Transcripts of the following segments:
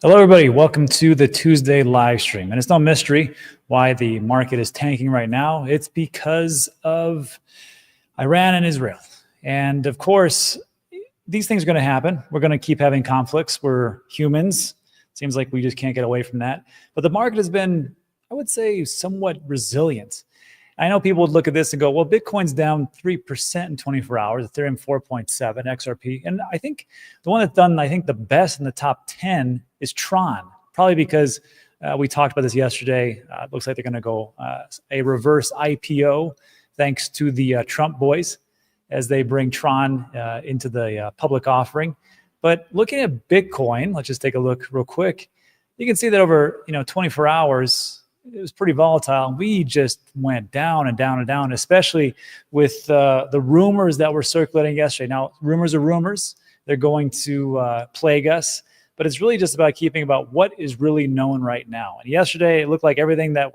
Hello, everybody. Welcome to the Tuesday live stream. And it's no mystery why the market is tanking right now. It's because of Iran and Israel. And of course, these things are going to happen. We're going to keep having conflicts. We're humans. Seems like we just can't get away from that. But the market has been, I would say, somewhat resilient. I know people would look at this and go, well, Bitcoin's down 3% in 24 hours, Ethereum 4.7, XRP. And I think the one that's done, I think, the best in the top 10 is Tron, probably because we talked about this yesterday. It looks like they're going to go a reverse IPO thanks to the Trump boys as they bring Tron into the public offering. But looking at Bitcoin, let's just take a look real quick. You can see that over 24 hours, it was pretty volatile. We just went down and down and down, especially with the rumors that were circulating yesterday. Now, rumors are rumors. They're going to plague us, but it's really just about keeping about what is really known right now. And yesterday, it looked like everything that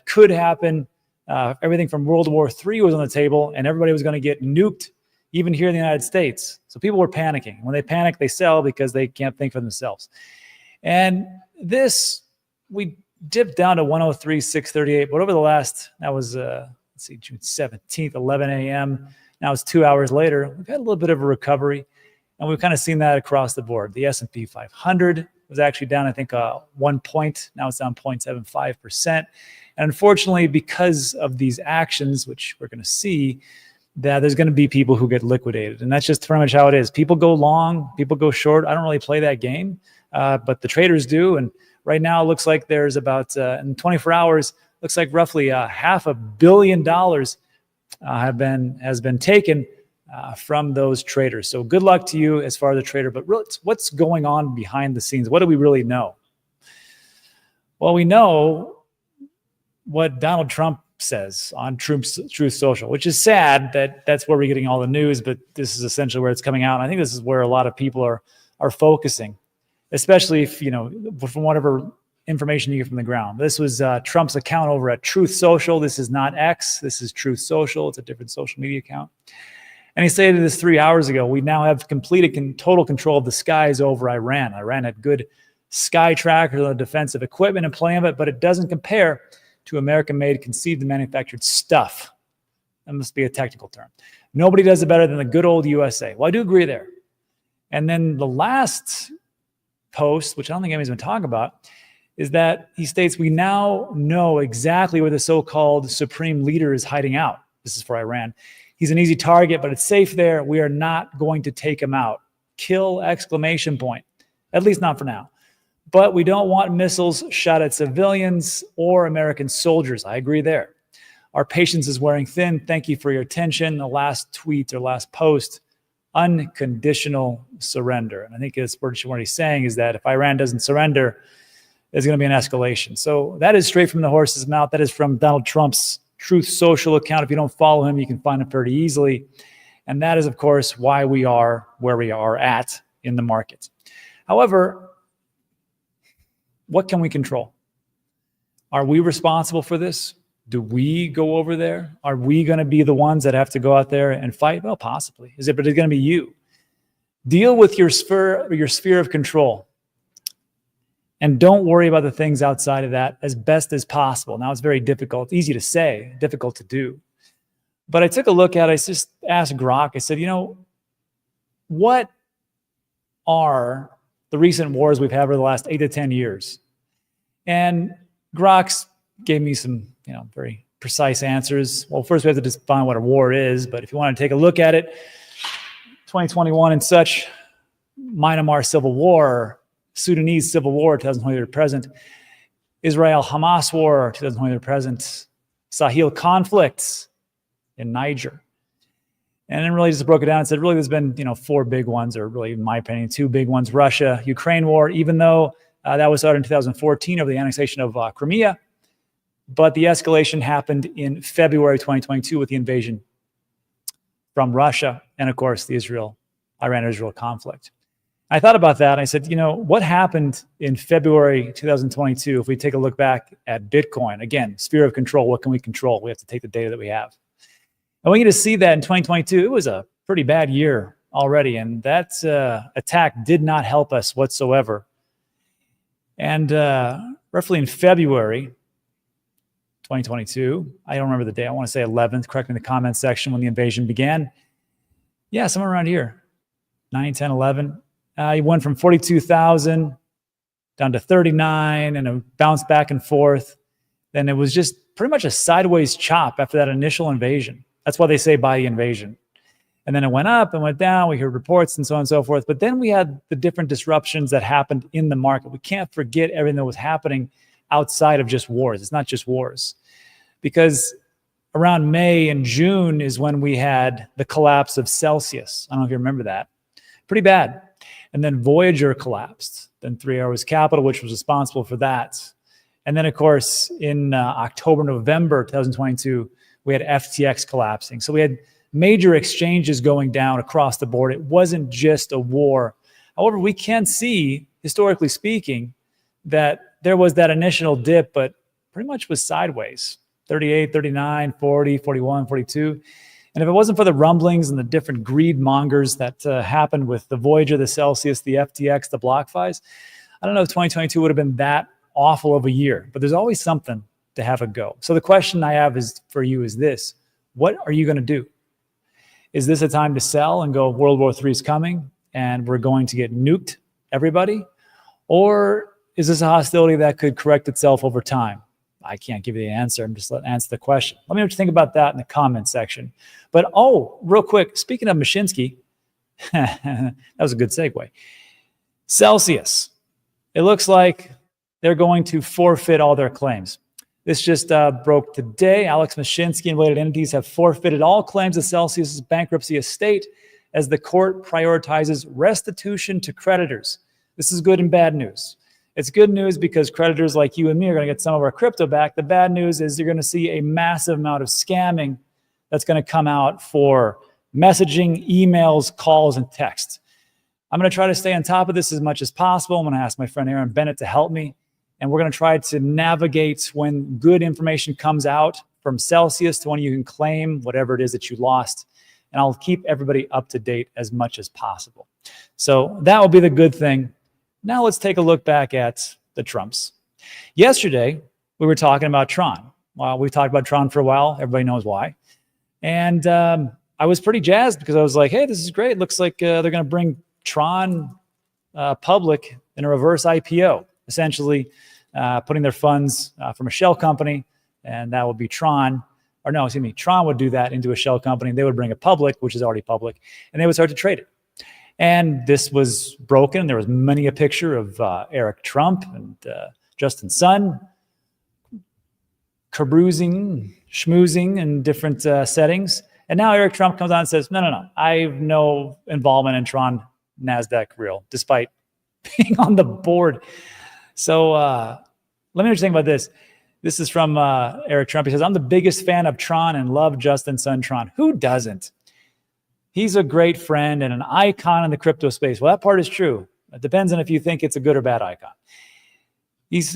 could happen, everything from World War III was on the table, and everybody was going to get nuked, even here in the United States. So people were panicking. When they panic, they sell because they can't think for themselves. And this, we dipped down to 103,638, but over the last, that was, let's see, June 17th, 11 a.m. Now it's 2 hours later. We've had a little bit of a recovery, and we've kind of seen that across the board. The S&P 500 was actually down, I think, 1 point. Now it's down 0.75%. And unfortunately, because of these actions, which we're going to see, that there's going to be people who get liquidated. And that's just pretty much how it is. People go long, people go short. I don't really play that game, but the traders do. And right now, it looks like there's about, in 24 hours, looks like roughly $500 million has been taken from those traders. So good luck to you as far as a trader. But what's going on behind the scenes? What do we really know? Well, we know what Donald Trump says on Truth Social, which is sad that that's where we're getting all the news, but this is essentially where it's coming out. And I think this is where a lot of people are focusing, especially if, from whatever information you get from the ground. This was Trump's account over at Truth Social. This is not X. This is Truth Social. It's a different social media account. And he stated this 3 hours ago. We now have completed total control of the skies over Iran. Iran had good sky trackers on defensive equipment and plenty of it, but it doesn't compare to American-made, conceived and manufactured stuff. That must be a technical term. Nobody does it better than the good old USA. Well, I do agree there. And then the last post, which I don't think anybody's been talking about, is that he states, we now know exactly where the so-called supreme leader is hiding out. This is for Iran. He's an easy target, but it's safe there. We are not going to take him out. Kill, exclamation point. At least not for now. But we don't want missiles shot at civilians or American soldiers. I agree there. Our patience is wearing thin. Thank you for your attention. The last tweet or last post, unconditional surrender. And I think it's what he's saying is that if Iran doesn't surrender, there's going to be an escalation. So that is straight from the horse's mouth. That is from Donald Trump's Truth Social account. If you don't follow him, you can find him pretty easily. And that is, of course, why we are where we are at in the market. However, what can we control? Are we responsible for this? Do we go over there? Are we going to be the ones that have to go out there and fight? Well, possibly. But it's going to be you. Deal with your sphere of control. And don't worry about the things outside of that as best as possible. Now, it's very difficult, easy to say, difficult to do. But I took a look at it. I just asked Grok, I said, what are the recent wars we've had over the last 8 to 10 years? And Grok gave me some, very precise answers. Well, first we have to define what a war is, but if you want to take a look at it, 2021 and such, Myanmar civil war, Sudanese civil war, 2020 to present, Israel-Hamas war, 2020 to present, Sahel conflicts in Niger. And then really just broke it down and said, really, there's been, 4 big ones, or really, in my opinion, 2 big ones. Russia, Ukraine war, even though that was started in 2014 over the annexation of Crimea. But the escalation happened in February 2022 with the invasion from Russia. And of course, the Iran-Israel conflict. I thought about that. And I said, what happened in February 2022 if we take a look back at Bitcoin? Again, sphere of control. What can we control? We have to take the data that we have. And we get to see that in 2022, it was a pretty bad year already. And that attack did not help us whatsoever. And roughly in February 2022, I don't remember the day, I want to say 11th, correct me in the comments section when the invasion began. Yeah, somewhere around here, 9, 10, 11. You went from 42,000 down to 39 and it bounced back and forth. Then it was just pretty much a sideways chop after that initial invasion. That's why they say buy the invasion. And then it went up and went down. We heard reports and so on and so forth. But then we had the different disruptions that happened in the market. We can't forget everything that was happening outside of just wars. It's not just wars. Because around May and June is when we had the collapse of Celsius. I don't know if you remember that. Pretty bad. And then Voyager collapsed. Then 3 Hours Capital, which was responsible for that. And then, of course, in October, November 2022, we had FTX collapsing. So we had major exchanges going down across the board. It wasn't just a war. However, we can see, historically speaking, that there was that initial dip, but pretty much was sideways. 38, 39, 40, 41, 42. And if it wasn't for the rumblings and the different greed mongers that happened with the Voyager, the Celsius, the FTX, the BlockFis, I don't know if 2022 would have been that awful of a year, but there's always something to have a go. So the question I have is for you is this: what are you going to do? Is this a time to sell and go, World War III is coming and we're going to get nuked, everybody? Or is this a hostility that could correct itself over time? I can't give you the answer. I'm just letting answer the question. Let me know what you think about that in the comments section. But real quick, speaking of Mashinsky, that was a good segue. Celsius. It looks like they're going to forfeit all their claims. This just broke today. Alex Mashinsky and related entities have forfeited all claims of Celsius's bankruptcy estate as the court prioritizes restitution to creditors. This is good and bad news. It's good news because creditors like you and me are going to get some of our crypto back. The bad news is you're going to see a massive amount of scamming that's going to come out for messaging, emails, calls, and texts. I'm going to try to stay on top of this as much as possible. I'm going to ask my friend Aaron Bennett to help me. And we're going to try to navigate when good information comes out from Celsius to when you can claim whatever it is that you lost. And I'll keep everybody up to date as much as possible. So that will be the good thing. Now let's take a look back at the Trumps. Yesterday, we were talking about Tron. Well, we've talked about Tron for a while. Everybody knows why. And I was pretty jazzed because I was like, hey, this is great. Looks like they're going to bring Tron public in a reverse IPO, essentially putting their funds from a shell company, and that would be Tron. Or no, excuse me, Tron would do that into a shell company. They would bring it public, which is already public, and they would start to trade it. And this was broken. There was many a picture of Eric Trump and Justin Sun carousing, schmoozing in different settings. And now Eric Trump comes on and says, no, I have no involvement in Tron NASDAQ real, despite being on the board. So let me know what you think about this. This is from Eric Trump. He says, I'm the biggest fan of Tron and love Justin Sun Tron. Who doesn't? He's a great friend and an icon in the crypto space. Well, that part is true. It depends on if you think it's a good or bad icon.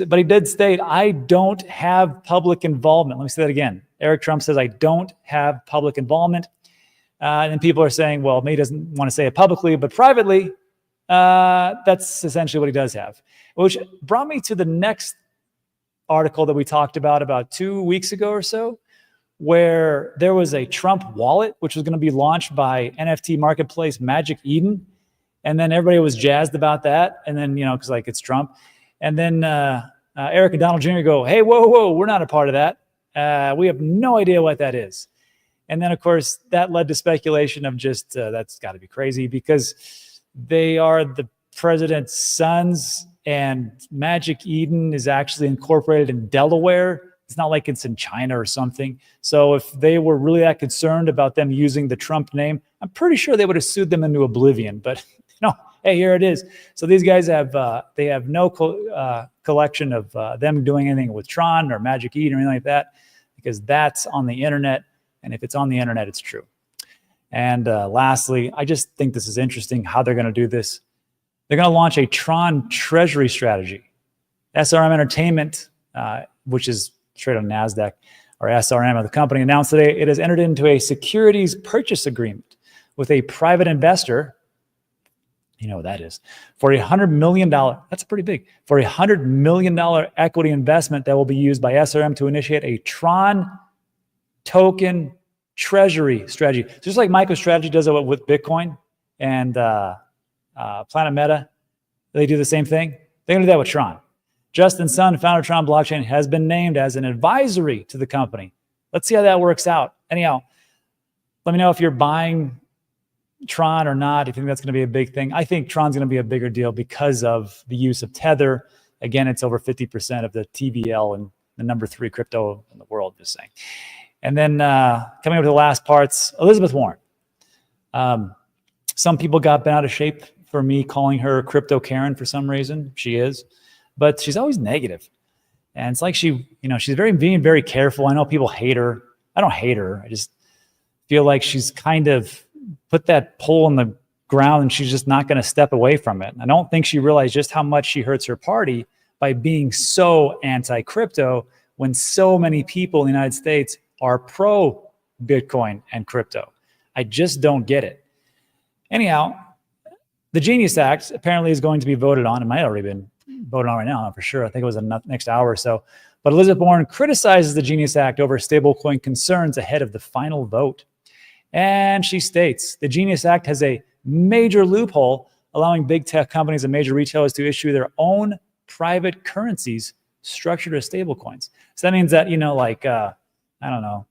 But he did state, I don't have public involvement. Let me say that again. Eric Trump says, I don't have public involvement. And people are saying, well, maybe he doesn't want to say it publicly, but privately, that's essentially what he does have. Which brought me to the next article that we talked about 2 weeks ago or so, where there was a Trump wallet, which was going to be launched by NFT marketplace Magic Eden. And then everybody was jazzed about that. And then, because like it's Trump. And then Eric and Donald Jr. go, hey, whoa, we're not a part of that. We have no idea what that is. And then, of course, that led to speculation of just that's got to be crazy because they are the president's sons and Magic Eden is actually incorporated in Delaware. It's not like it's in China or something. So if they were really that concerned about them using the Trump name, I'm pretty sure they would have sued them into oblivion. But, hey, here it is. So these guys have no collection of them doing anything with Tron or Magic Eden or anything like that because that's on the internet. And if it's on the internet, it's true. And lastly, I just think this is interesting how they're going to do this. They're going to launch a Tron treasury strategy. SRM Entertainment, which is traded on NASDAQ, or SRM of the company, announced today it has entered into a securities purchase agreement with a private investor You know what that is. For $100 million, that's pretty big. For $100 million equity investment that will be used by SRM to initiate a Tron token treasury strategy. Just like MicroStrategy does it with Bitcoin and Planet Meta, they do the same thing. They're going to do that with Tron. Justin Sun, founder of Tron Blockchain, has been named as an advisory to the company. Let's see how that works out. Anyhow, let me know if you're buying Tron or not, if you think that's going to be a big thing. I think Tron's going to be a bigger deal because of the use of Tether. Again, it's over 50% of the TVL and the number 3 crypto in the world, just saying. And then coming up to the last parts, Elizabeth Warren. Some people got bent out of shape for me calling her Crypto Karen for some reason. She is, but she's always negative. And it's like she's being very careful. I know people hate her. I don't hate her. I just feel like she's kind of put that pole in the ground and she's just not going to step away from it. I don't think she realized just how much she hurts her party by being so anti-crypto when so many people in the United States are pro Bitcoin and crypto. I just don't get it. Anyhow, the Genius Act apparently is going to be voted on. It might have already been voted on right now, not for sure. I think it was the next hour or so. But Elizabeth Warren criticizes the Genius Act over stablecoin concerns ahead of the final vote. And she states, the Genius Act has a major loophole allowing big tech companies and major retailers to issue their own private currencies structured as stablecoins. So that means that, I don't know,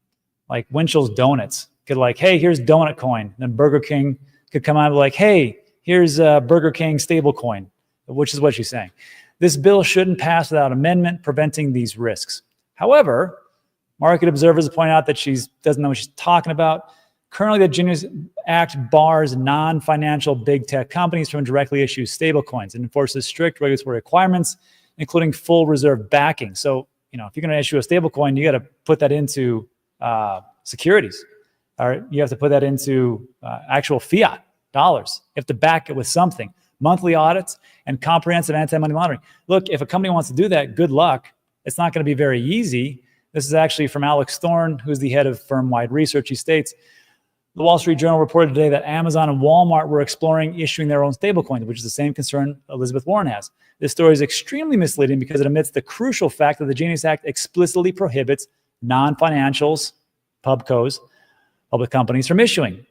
like Winchell's Donuts could like, hey, here's Donut Coin. And then Burger King could come out and be like, hey, here's Burger King stablecoin, which is what she's saying. This bill shouldn't pass without amendment preventing these risks. However, market observers point out that she doesn't know what she's talking about. Currently, the Genius Act bars non-financial big tech companies from directly issue stablecoins and enforces strict regulatory requirements, including full reserve backing. So, if you're going to issue a stablecoin, you got to put that into securities, or you have to put that into actual fiat dollars. You have to back it with something. Monthly audits and comprehensive anti-money laundering. Look, if a company wants to do that, good luck. It's not going to be very easy. This is actually from Alex Thorne, who's the head of firm-wide research. He states, the Wall Street Journal reported today that Amazon and Walmart were exploring issuing their own stablecoins, which is the same concern Elizabeth Warren has. This story is extremely misleading because it omits the crucial fact that the Genius Act explicitly prohibits non-financials, pubcos, public companies, from issuing.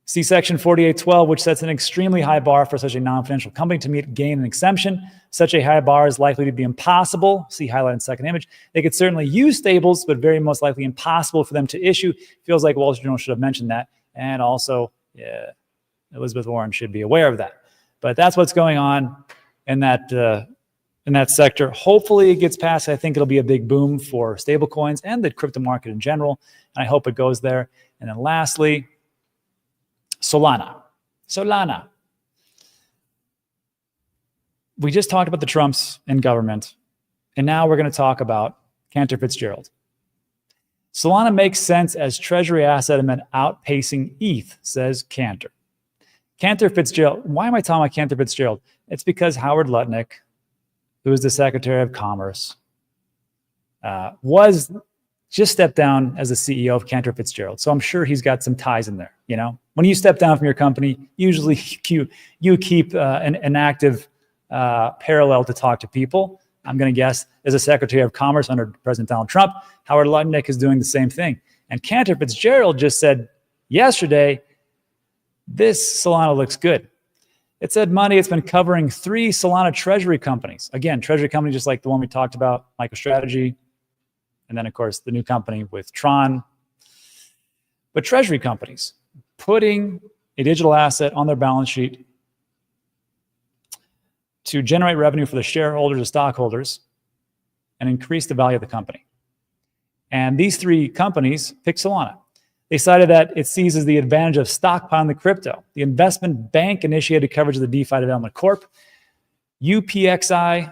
See Section 4812, which sets an extremely high bar for such a non-financial company to meet gain and exemption. Such a high bar is likely to be impossible. See highlight in the second image. They could certainly use stables, but very most likely impossible for them to issue. Feels like Wall Street Journal should have mentioned that. And also, Elizabeth Warren should be aware of that. But that's what's going on in that sector. Hopefully it gets passed. I think it'll be a big boom for stablecoins and the crypto market in general. And I hope it goes there. And then lastly, Solana. We just talked about the Trumps in government, and now we're going to talk about Cantor Fitzgerald. Solana makes sense as treasury asset amid outpacing ETH, says Cantor. Cantor Fitzgerald. Why am I talking about Cantor Fitzgerald? It's because Howard Lutnick, who is the Secretary of Commerce, was just stepped down as the CEO of Cantor Fitzgerald. So I'm sure he's got some ties in there. When you step down from your company, usually you keep an active parallel to talk to people. I'm going to guess as a Secretary of Commerce under President Donald Trump, Howard Lutnick is doing the same thing. And Cantor Fitzgerald just said yesterday, this Solana looks good. It said Monday it's been covering 3 Solana treasury companies. Again, treasury company just like the one we talked about, MicroStrategy, and then, of course, the new company with Tron. But treasury companies putting a digital asset on their balance sheet to generate revenue for the shareholders or stockholders and increase the value of the company. And these 3 companies picked Solana. They cited that it seizes the advantage of stockpiling the crypto. The investment bank initiated coverage of the DeFi Development Corp, UPXI,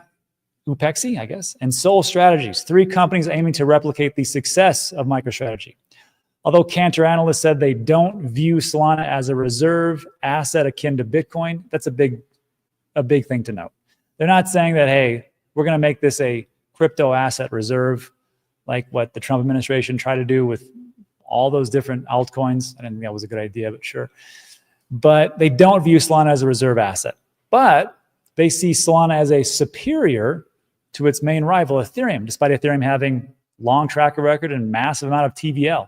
I guess, and Sol Strategies, 3 companies aiming to replicate the success of MicroStrategy. Although Cantor analysts said they don't view Solana as a reserve asset akin to Bitcoin, that's a big thing to note. They're not saying that, hey, we're going to make this a crypto asset reserve like what the Trump administration tried to do with all those different altcoins. I didn't think that was a good idea, but sure. but they don't view Solana as a reserve asset. But they see Solana as a superior to its main rival, Ethereum, despite Ethereum having long track record and massive amount of TVL.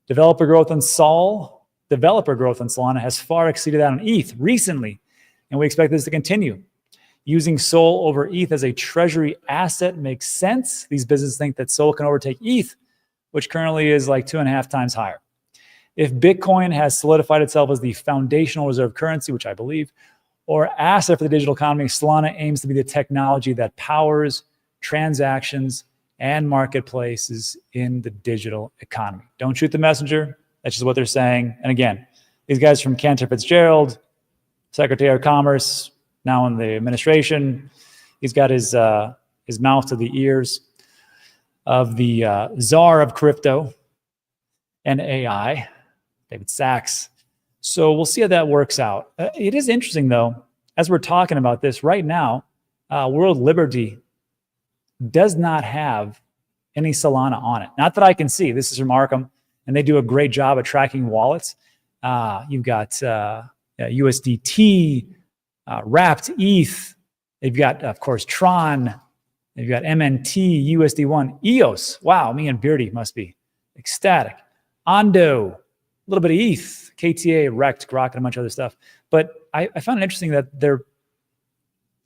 Developer growth on Solana has far exceeded that on ETH recently, and we expect this to continue. Using SOL over ETH as a treasury asset makes sense. These businesses think that SOL can overtake ETH, which currently is like 2.5 times higher. If Bitcoin has solidified itself as the foundational reserve currency, which I believe, or asset for the digital economy, Solana aims to be the technology that powers transactions and marketplaces in the digital economy. Don't shoot the messenger. That's just what they're saying. And again, these guys from Cantor Fitzgerald, Secretary of Commerce, now in the administration, he's got his mouth to the ears of the czar of crypto and AI, David Sachs. So we'll see how that works out. It is interesting, though, as we're talking about this right now, World Liberty does not have any Solana on it. Not that I can see. This is from Arkham, and they do a great job at tracking wallets. You've got USDT, Wrapped ETH. They've got, of course, Tron. They've got MNT, USD1, EOS. Wow, me and Beardy must be ecstatic. Ondo, a little bit of ETH, KTA, Rect, Grok, and a bunch of other stuff. But I found it interesting that their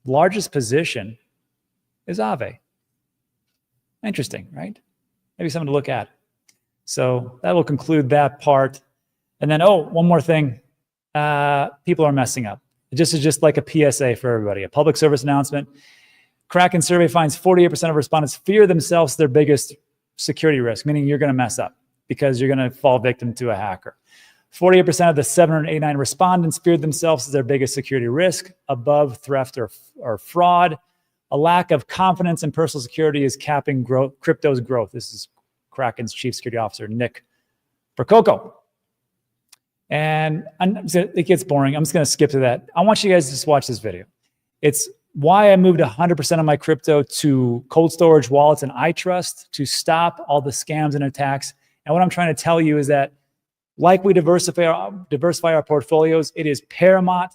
largest position is Aave. Interesting, right? Maybe something to look at. So that will conclude that part. And then, one more thing. People are messing up. This is just like a PSA for everybody, a public service announcement. Kraken survey finds 48% of respondents fear themselves their biggest security risk, meaning you're going to mess up because you're going to fall victim to a hacker. 48% of the 789 respondents feared themselves as their biggest security risk, above theft or fraud. A lack of confidence in personal security is capping crypto's growth. This is Kraken's chief security officer, Nick Percoco. And it gets boring. I'm just going to skip to that. I want you guys to just watch this video. It's why I moved 100% of my crypto to cold storage wallets and iTRUST to stop all the scams and attacks. And what I'm trying to tell you is that, like we diversify our portfolios, it is paramount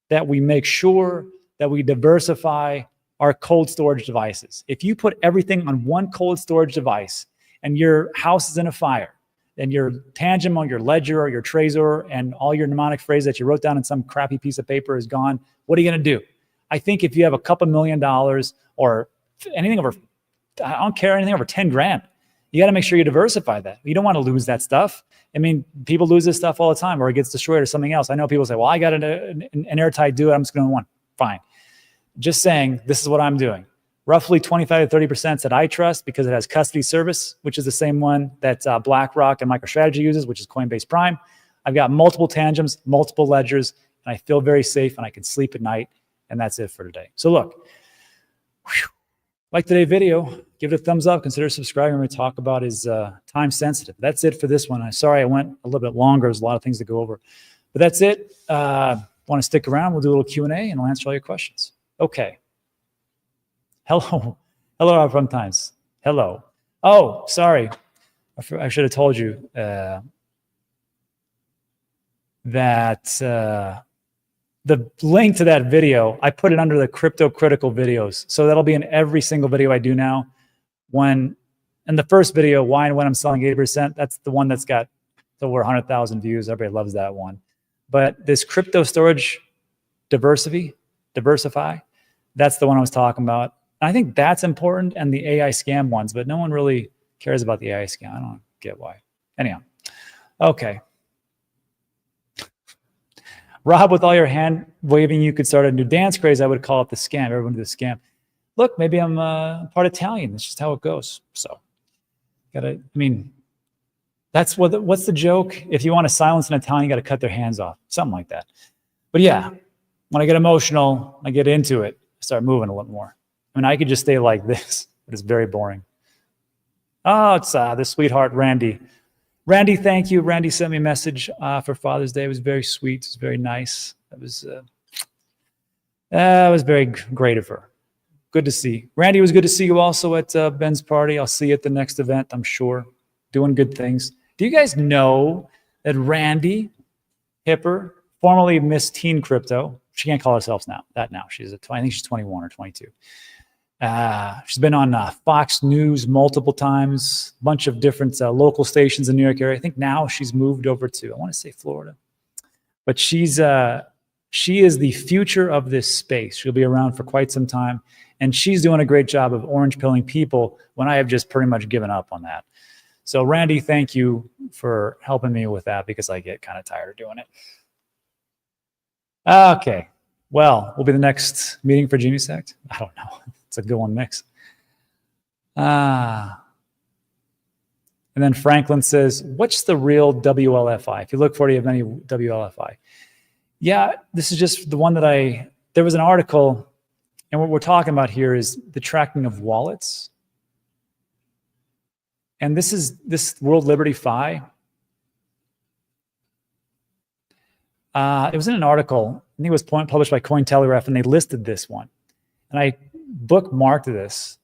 that we make sure that we diversify our cold storage devices. If you put everything on one cold storage device and your house is in a fire, and your TANGEM or your ledger or your Trezor and all your mnemonic phrase that you wrote down in some crappy piece of paper is gone, what are you going to do? I think if you have a couple $1 million or anything over, I don't care, anything over 10 grand, you got to make sure you diversify that. You don't want to lose that stuff. I mean, people lose this stuff all the time, or it gets destroyed or something else. I know people say, well, I got an airtight do it, I'm just going to one. Fine. Just saying, this is what I'm doing. Roughly 25 to 30% at iTRUST because it has custody service, which is the same one that BlackRock and MicroStrategy uses, which is Coinbase Prime. I've got multiple TANGEMs, multiple ledgers, and I feel very safe and I can sleep at night. And that's it for today. So look, like today's video, give it a thumbs up. Consider subscribing. We talk about is time sensitive. That's it for this one. I'm sorry I went a little bit longer. There's a lot of things to go over. But that's it. Want to stick around? We'll do a little Q&A and I'll answer all your questions. Okay. Hello from Times. Hello. Oh, sorry. I should have told you that the link to that video, I put it under the crypto critical videos. So that'll be in every single video I do now. In the first video, why and when I'm selling 80%, that's the one that's got over 100,000 views. Everybody loves that one. But this crypto storage diversify, that's the one I was talking about. I think that's important, and the AI scam ones, but no one really cares about the AI scam. I don't get why. Anyhow, okay. Rob, with all your hand waving, you could start a new dance craze. I would call it the scam. Everyone do the scam. Look, maybe I'm part Italian. That's just how it goes. So, that's what's the joke? If you want to silence an Italian, you got to cut their hands off. Something like that. But yeah, when I get emotional, I get into it. I start moving a little more. I mean, I could just stay like this, but it's very boring. Oh, it's the sweetheart, Randy. Randy, thank you. Randy sent me a message for Father's Day. It was very sweet. It was very nice. It was very great of her. Good to see. Randy, it was good to see you also at Ben's party. I'll see you at the next event, I'm sure. Doing good things. Do you guys know that Randy Hipper formerly Miss Teen Crypto. She can't call herself that now. I think she's 21 or 22. She's been on Fox News multiple times, a bunch of different local stations in the New York area. I think now she's moved over to, I want to say Florida. But she is the future of this space. She'll be around for quite some time. And she's doing a great job of orange pilling people when I have just pretty much given up on that. So Randy, thank you for helping me with that because I get kind of tired of doing it. Okay. Well, will be the next meeting for Genius Act? I don't know. It's a good one mix. And then Franklin says, what's the real WLFI? If you look for it, you have many WLFI. Yeah, this is just the one that there was an article, and what we're talking about here is the tracking of wallets. And this World Liberty Fi. It was in an article, I think it was published by Cointelegraph, and they listed this one. And I bookmarked this.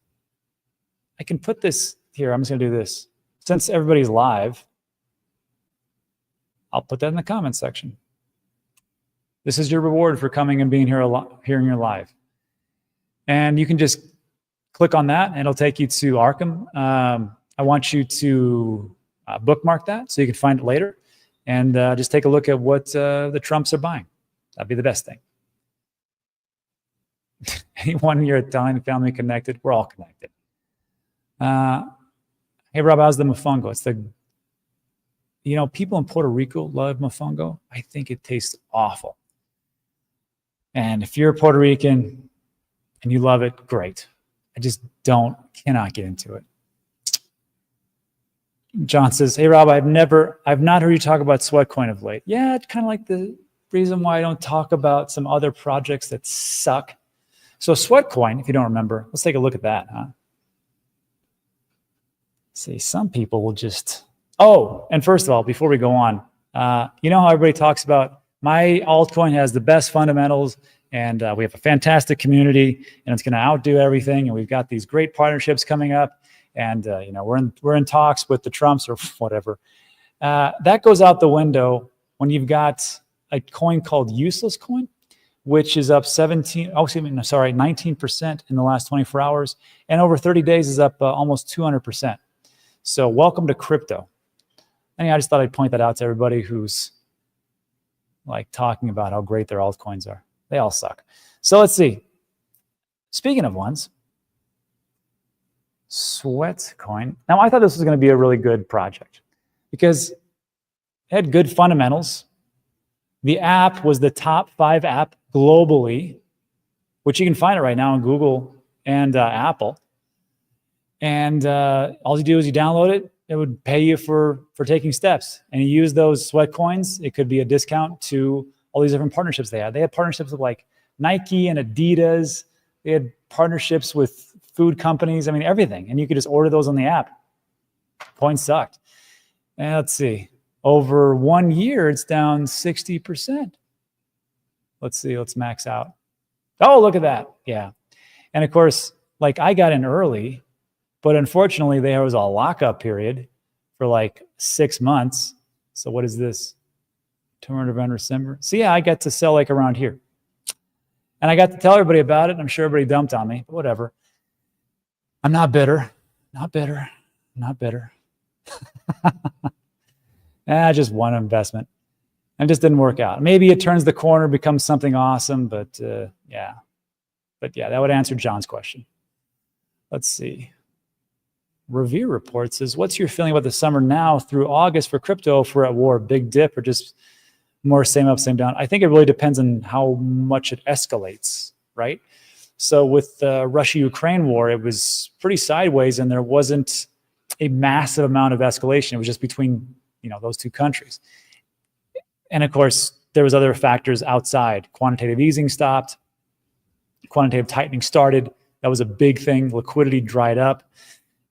I can put this here. I'm just going to do this. Since everybody's live, I'll put that in the comment section. This is your reward for coming and being here, hearing your live. And you can just click on that, and it'll take you to Arkham. I want you to bookmark that so you can find it later. And just take a look at what the Trumps are buying. That'd be the best thing. Anyone in your Italian family connected? We're all connected. Hey, Rob, how's the mofongo? It's people in Puerto Rico love mofongo. I think it tastes awful. And if you're Puerto Rican and you love it, great. I just cannot get into it. John says, hey, Rob, I've not heard you talk about Sweatcoin of late. Yeah, it's kind of like the reason why I don't talk about some other projects that suck. So Sweatcoin, if you don't remember, let's take a look at that, huh? See, some people will just, and first of all, before we go on, you know how everybody talks about my altcoin has the best fundamentals and we have a fantastic community and it's going to outdo everything. And we've got these great partnerships coming up. And we're in talks with the Trumps or whatever. That goes out the window when you've got a coin called Useless Coin, which is up 19% in the last 24 hours, and over 30 days is up almost 200%. So welcome to crypto. I just thought I'd point that out to everybody who's like talking about how great their altcoins are. They all suck. So let's see. Speaking of ones. Sweatcoin. Now, I thought this was going to be a really good project because it had good fundamentals. The app was the top 5 app globally, which you can find it right now on Google and Apple. And all you do is you download it. It would pay you for taking steps. And you use those sweat coins. It could be a discount to all these different partnerships they had. They had partnerships with like Nike and Adidas. They had partnerships with food companies. I mean, everything. And you could just order those on the app. Coins sucked. And let's see. Over 1 year, it's down 60%. Let's see. Let's max out. Oh, look at that. Yeah. And of course, like I got in early, but unfortunately there was a lockup period for like 6 months. So what is this? November, December. So yeah, I got to sell like around here. And I got to tell everybody about it. I'm sure everybody dumped on me, but whatever. I'm not bitter. Not bitter. Not bitter. Just one investment. And it just didn't work out. Maybe it turns the corner, becomes something awesome, but yeah. But yeah, that would answer John's question. Let's see. Revere Report says, what's your feeling about the summer now through August for crypto? If we're at war, big dip, or just more same up, same down? I think it really depends on how much it escalates, right? So with the Russia-Ukraine war, it was pretty sideways and there wasn't a massive amount of escalation. It was just between, those two countries. And of course, there was other factors outside. Quantitative easing stopped. Quantitative tightening started. That was a big thing. Liquidity dried up.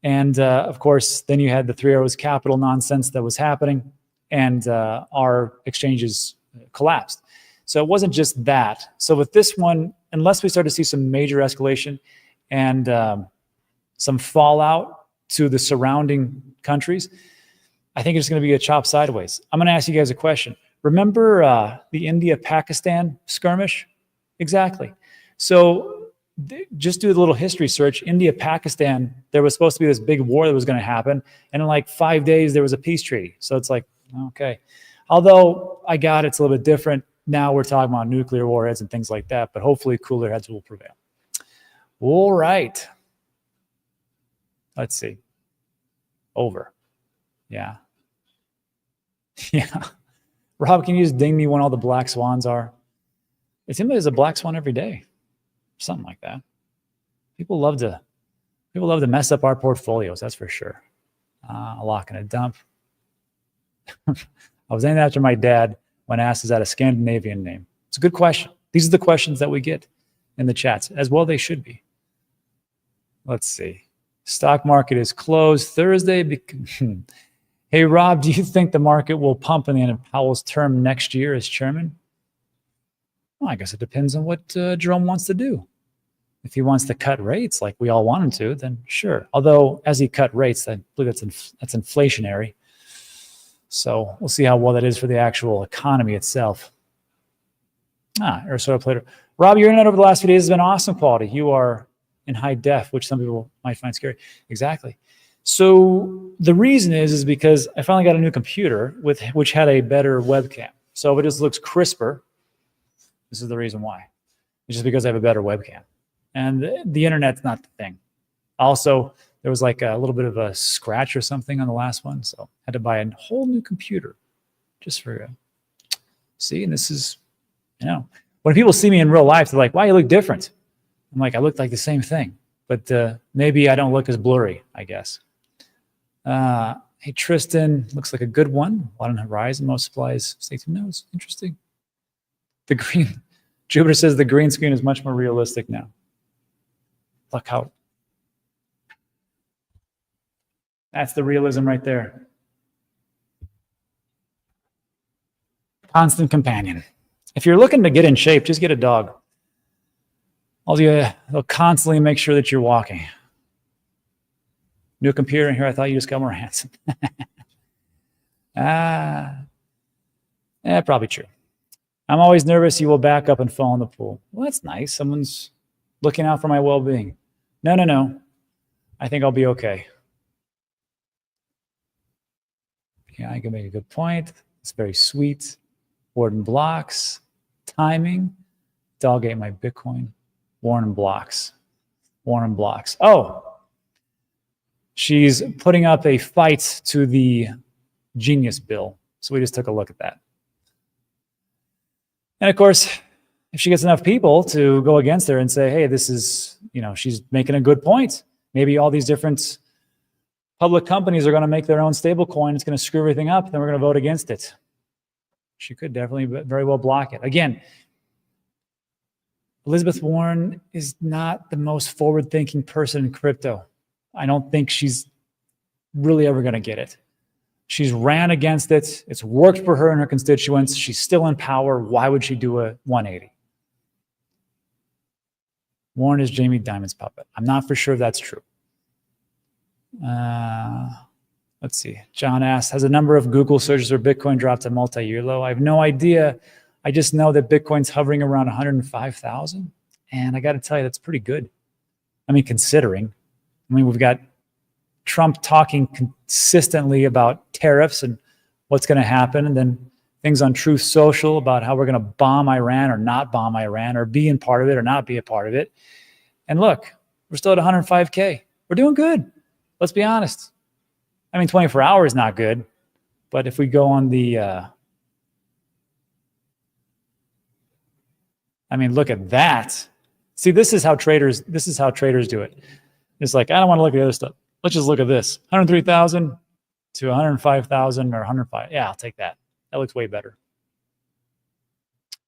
And of course, then you had the Three Arrows Capital nonsense that was happening and our exchanges collapsed. So it wasn't just that. So with this one, unless we start to see some major escalation and some fallout to the surrounding countries, I think it's going to be a chop sideways. I'm going to ask you guys a question. Remember the India-Pakistan skirmish? Exactly. So just do a little history search. India-Pakistan, there was supposed to be this big war that was going to happen. And in like 5 days, there was a peace treaty. So it's like, okay. Although I got it's a little bit different. Now we're talking about nuclear warheads and things like that. But hopefully cooler heads will prevail. All right. Let's see. Over. Yeah. Yeah. Rob, can you just ding me when all the black swans are? It seems like there's a black swan every day. Something like that. People love to mess up our portfolios, that's for sure. A lock and a dump. I was named after my dad when asked, is that a Scandinavian name? It's a good question. These are the questions that we get in the chats. As well they should be. Let's see. Stock market is closed Thursday. Hey, Rob, do you think the market will pump in the end of Powell's term next year as chairman? Well, I guess it depends on what Jerome wants to do. If he wants to cut rates like we all want him to, then sure. Although as he cut rates, I believe that's inflationary. So we'll see how well that is for the actual economy itself. Aristotle Plater. Rob, your internet over the last few days has been awesome quality. You are in high def, which some people might find scary. Exactly. So the reason is because I finally got a new computer which had a better webcam. So if it just looks crisper, this is the reason why. It's just because I have a better webcam. And the internet's not the thing. Also, there was like a little bit of a scratch or something on the last one. So I had to buy a whole new computer just for, see, and this is, when people see me in real life, they're like, wow, you look different. I'm like, I look like the same thing, but maybe I don't look as blurry, I guess. Hey, Tristan, looks like a good one. A lot on the horizon, most supplies, stay tuned nose. Interesting. The green, Jupiter says the green screen is much more realistic now. Look out. That's the realism right there. Constant companion. If you're looking to get in shape, just get a dog. They'll constantly make sure that you're walking. New computer in here, I thought you just got more handsome. Probably true. I'm always nervous you will back up and fall in the pool. Well, that's nice. Someone's looking out for my well-being. No. I think I'll be okay. Yeah, I can make a good point. It's very sweet. Warden blocks. Timing. Dog ate my Bitcoin. Warren blocks. Warren blocks. Oh, she's putting up a fight to the Genius bill. So we just took a look at that. And of course, if she gets enough people to go against her and say, hey, this is, she's making a good point. Maybe all these different public companies are going to make their own stable coin. It's going to screw everything up. Then we're going to vote against it. She could definitely very well block it. Again, Elizabeth Warren is not the most forward-thinking person in crypto. I don't think she's really ever going to get it. She's ran against it. It's worked for her and her constituents. She's still in power. Why would she do a 180? Warren is Jamie Dimon's puppet. I'm not for sure that's true. Let's see. John asks, has a number of Google searches for Bitcoin dropped to multi-year low? I have no idea. I just know that Bitcoin's hovering around 105,000. And I got to tell you, that's pretty good. I mean, considering. We've got Trump talking consistently about tariffs and what's going to happen. And then things on Truth Social about how we're going to bomb Iran or not bomb Iran or be in part of it or not be a part of it. And look, we're still at 105K. We're doing good. Let's be honest. 24 hours not good. But if we go on the... look at that. See, this is how traders do it. It's like, I don't want to look at the other stuff. Let's just look at this. 103,000 to 105,000 or 105. Yeah, I'll take that. That looks way better.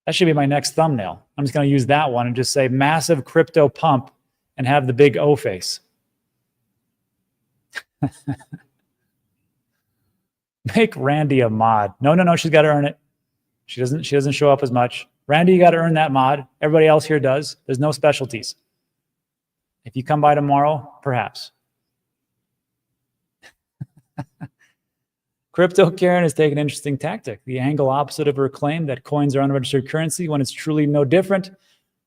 That should be my next thumbnail. I'm just going to use that one and just say massive crypto pump and have the big O face. Make Randy a mod. No, she's got to earn it. She doesn't show up as much. Randy, you got to earn that mod. Everybody else here does. There's no specialties. If you come by tomorrow, perhaps. Crypto Karen has taken an interesting tactic, the angle opposite of her claim that coins are unregistered currency when it's truly no different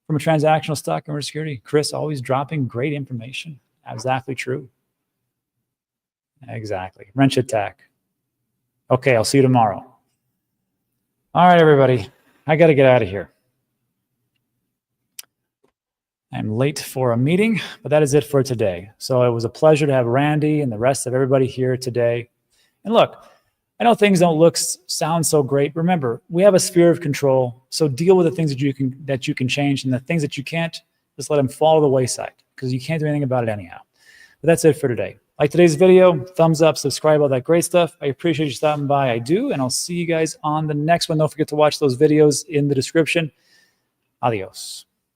from a transactional stock or security. Chris always dropping great information. Exactly true. Exactly. Wrench attack. Okay, I'll see you tomorrow. All right, everybody. I got to get out of here. I'm late for a meeting, but that is it for today. So it was a pleasure to have Randy and the rest of everybody here today. And look, I know things don't sound so great. Remember, we have a sphere of control. So deal with the things that you can change, and the things that you can't, just let them fall to the wayside, because you can't do anything about it anyhow. But that's it for today. Like today's video, thumbs up, subscribe, all that great stuff. I appreciate you stopping by. I do, and I'll see you guys on the next one. Don't forget to watch those videos in the description. Adios.